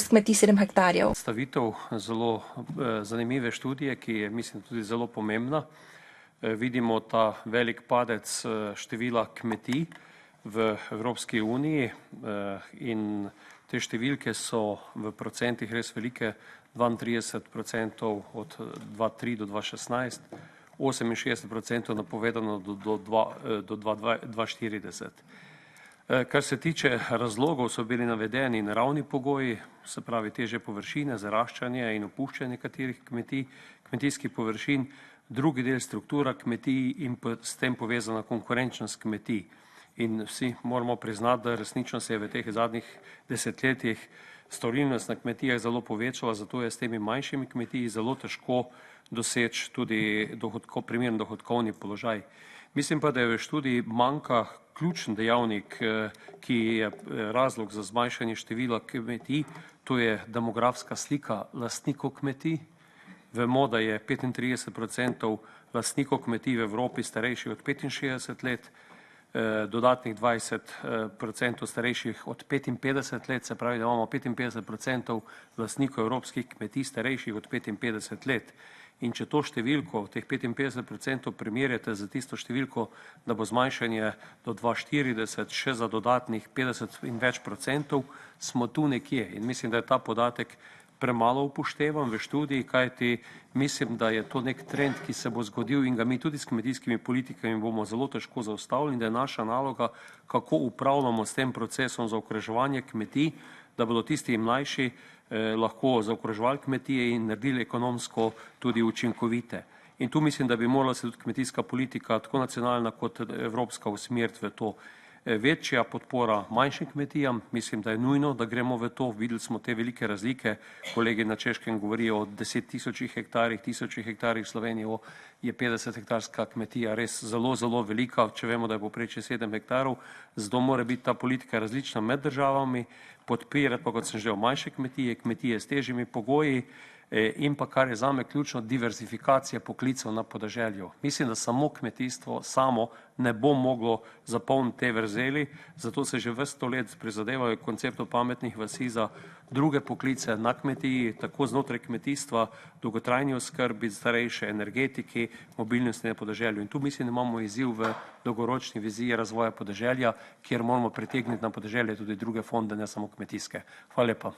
kmetij 7 hektarjev. Stavitev zelo zanimive študije, ki je, mislim, tudi zelo pomembna. Vidimo ta velik padec števila kmetij v Evropski uniji in te številke so v procentih res velike, 32% od 2003 do 2016, 68% napovedano do 2040. Kar se tiče razlogov, so bili navedeni naravni pogoji, se pravi težje površine, zaraščanje in opuščanje nekaterih kmetijskih površin, drugi del struktura kmetij in s tem povezana konkurenčnost kmetij. In vsi moramo priznati, da resnično se je v teh zadnjih desetletjih storilnost na kmetijah zelo povečala, zato je s temi manjšimi kmetiji zelo težko doseči tudi primeren dohodkovni položaj. Mislim pa, da je v študiji manjka ključen dejavnik, ki je razlog za zmanjšanje števila kmetij, to je demografska slika lastnikov kmetij. Vemo, da je 35% lastnikov kmetij v Evropi starejših od 65 let, dodatnih 20% starejših od 55 let, se pravi, da imamo 55% lastnikov evropskih kmetij starejših od 55 let. In če to številko, teh 55% primerjate z tisto številko, da bo zmanjšanje do 2040 še za dodatnih 50 in več procentov, smo tu nekje. In mislim, da je ta podatek premalo upoštevan v študiji, kajti mislim, da je to nek trend, ki se bo zgodil in ga mi tudi s kmetijskimi politikami bomo zelo težko zaustavili in da je naša naloga, kako upravljamo s tem procesom zaokroževanja kmetij, da bodo tisti mlajši lahko zaokroževali kmetije in naredili ekonomsko tudi učinkovite. In tu mislim, da bi morala se tudi kmetijska politika, tako nacionalna kot evropska, usmeriti v to. Večja podpora manjšim kmetijam, mislim, da je nujno, da gremo v to. Videli smo te velike razlike, kolegi na Češkem govorijo o 10 hektarjih, 1000 hektarjih, v Sloveniji je 50 hektarska kmetija res zelo, zelo velika, če vemo, da je povprečje 7 hektarov, zato mora biti ta politika različna med državami, podpirati pa, kot sem že, manjše kmetije, kmetije s težjimi pogoji in pa, kar je zame ključno, diverzifikacija poklicev na podeželju. Mislim, da samo kmetijstvo samo ne bo moglo zapolniti te vrzeli, zato se že ves to let prizadevajo konceptu pametnih vasi za druge poklice na kmetiji, tako znotraj kmetijstva, dolgotrajni oskrbi, starejše, energetiki, mobilnosti na podeželju. In tu mislim, da imamo izziv v dolgoročni viziji razvoja podeželja, kjer moramo pritegniti na podeželje tudi druge fonde, ne samo kmetijske. Hvala lepa.